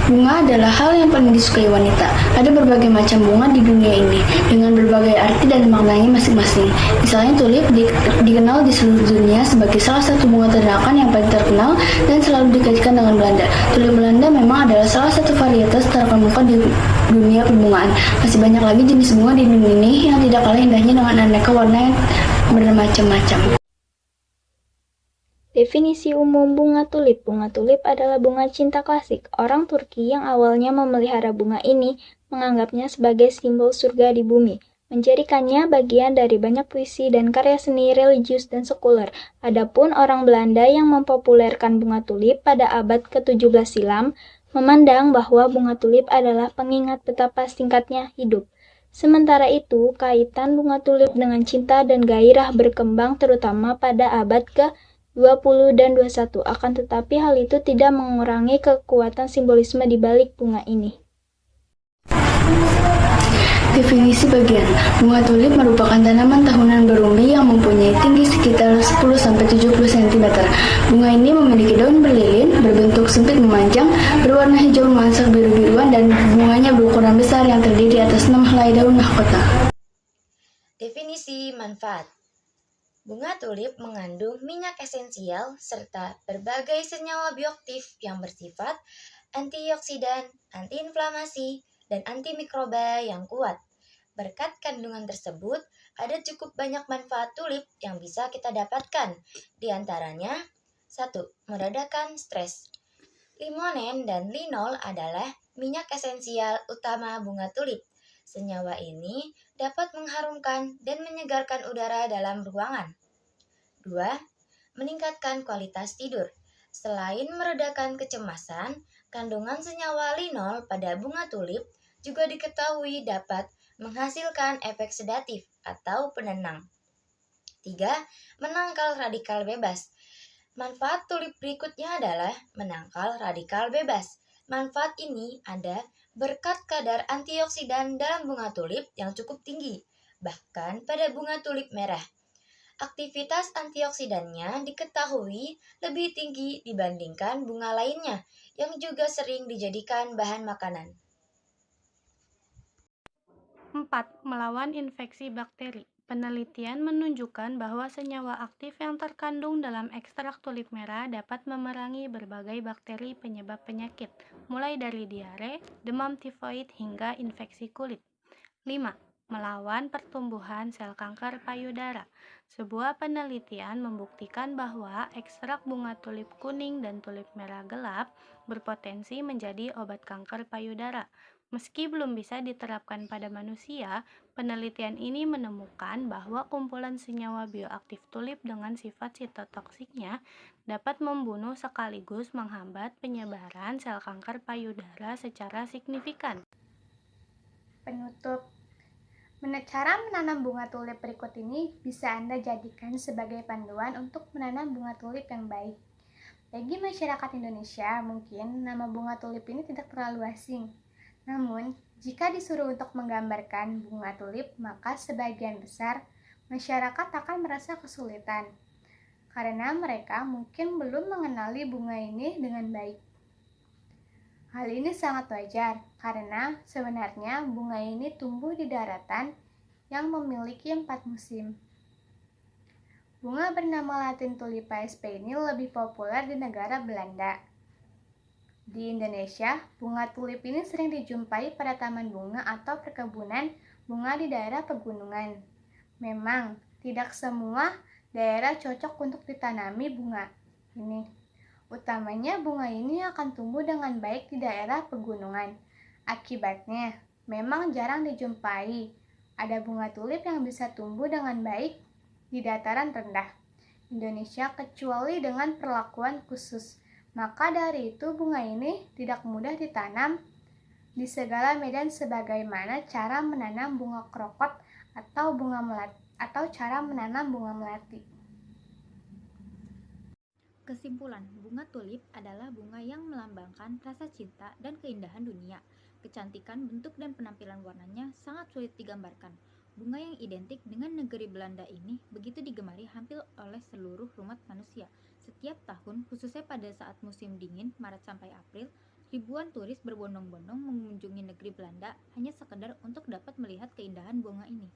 Bunga adalah hal yang paling disukai wanita. Ada berbagai macam bunga di dunia ini, dengan berbagai arti dan maknanya masing-masing. Misalnya tulip dikenal di seluruh dunia sebagai salah satu bunga tanaman yang paling terkenal dan selalu dikaitkan dengan Belanda. Tulip Belanda memang adalah salah satu varietas terkemuka di dunia perbungaan. Masih banyak lagi jenis bunga di dunia ini yang tidak kalah indahnya dengan aneka warna yang bermacam-macam. Definisi umum bunga tulip. Bunga tulip adalah bunga cinta klasik. Orang Turki yang awalnya memelihara bunga ini menganggapnya sebagai simbol surga di bumi, menjadikannya bagian dari banyak puisi dan karya seni religius dan sekuler. Adapun orang Belanda yang mempopulerkan bunga tulip pada abad ke-17 silam, memandang bahwa bunga tulip adalah pengingat betapa singkatnya hidup. Sementara itu, kaitan bunga tulip dengan cinta dan gairah berkembang terutama pada abad ke-20 dan 21, akan tetapi hal itu tidak mengurangi kekuatan simbolisme di balik bunga ini. Definisi bagian. Bunga tulip merupakan tanaman tahunan berumbi yang mempunyai tinggi sekitar 10-70 cm. Bunga ini memiliki daun berlilin, berbentuk sempit memanjang, berwarna hijau nuansa biru-biruan, dan bunganya berukuran besar yang terdiri atas 6 helai daun mahkota. Definisi manfaat. Bunga tulip mengandung minyak esensial serta berbagai senyawa bioaktif yang bersifat antioksidan, antiinflamasi, dan antimikroba yang kuat. Berkat kandungan tersebut, ada cukup banyak manfaat tulip yang bisa kita dapatkan. Di antaranya, 1. Meredakan stres. Limonen dan linol adalah minyak esensial utama bunga tulip. Senyawa ini dapat mengharumkan dan menyegarkan udara dalam ruangan. 2. Meningkatkan kualitas tidur. Selain meredakan kecemasan, kandungan senyawa linol pada bunga tulip juga diketahui dapat menghasilkan efek sedatif atau penenang. 3. Menangkal radikal bebas. Manfaat tulip berikutnya adalah menangkal radikal bebas. Manfaat ini ada berkat kadar antioksidan dalam bunga tulip yang cukup tinggi, bahkan pada bunga tulip merah. Aktivitas antioksidannya diketahui lebih tinggi dibandingkan bunga lainnya yang juga sering dijadikan bahan makanan. 4. Melawan infeksi bakteri. Penelitian menunjukkan bahwa senyawa aktif yang terkandung dalam ekstrak tulip merah dapat memerangi berbagai bakteri penyebab penyakit, mulai dari diare, demam tifoid, hingga infeksi kulit. 5. Melawan pertumbuhan sel kanker payudara. Sebuah penelitian membuktikan bahwa ekstrak bunga tulip kuning dan tulip merah gelap berpotensi menjadi obat kanker payudara. Meski belum bisa diterapkan pada manusia, penelitian ini menemukan bahwa kumpulan senyawa bioaktif tulip dengan sifat sitotoksiknya dapat membunuh sekaligus menghambat penyebaran sel kanker payudara secara signifikan. Penutup. Cara menanam bunga tulip berikut ini bisa Anda jadikan sebagai panduan untuk menanam bunga tulip yang baik. Bagi masyarakat Indonesia, mungkin nama bunga tulip ini tidak terlalu asing. Namun, jika disuruh untuk menggambarkan bunga tulip, maka sebagian besar masyarakat akan merasa kesulitan, karena mereka mungkin belum mengenali bunga ini dengan baik. Hal ini sangat wajar, karena sebenarnya bunga ini tumbuh di daratan yang memiliki 4 musim. Bunga bernama Latin Tulipa sp ini lebih populer di negara Belanda. Di Indonesia, bunga tulip ini sering dijumpai pada taman bunga atau perkebunan bunga di daerah pegunungan. Memang, tidak semua daerah cocok untuk ditanami bunga ini. Utamanya bunga ini akan tumbuh dengan baik di daerah pegunungan. Akibatnya, memang jarang dijumpai ada bunga tulip yang bisa tumbuh dengan baik di dataran rendah Indonesia kecuali dengan perlakuan khusus. Maka dari itu bunga ini tidak mudah ditanam di segala medan sebagaimana cara menanam bunga krokot atau cara menanam bunga melati. Kesimpulan, bunga tulip adalah bunga yang melambangkan rasa cinta dan keindahan dunia. Kecantikan bentuk dan penampilan warnanya sangat sulit digambarkan. Bunga yang identik dengan negeri Belanda ini begitu digemari hampir oleh seluruh umat manusia. Setiap tahun, khususnya pada saat musim dingin, Maret sampai April, Ribuan turis berbondong-bondong mengunjungi negeri Belanda hanya sekedar untuk dapat melihat keindahan bunga ini.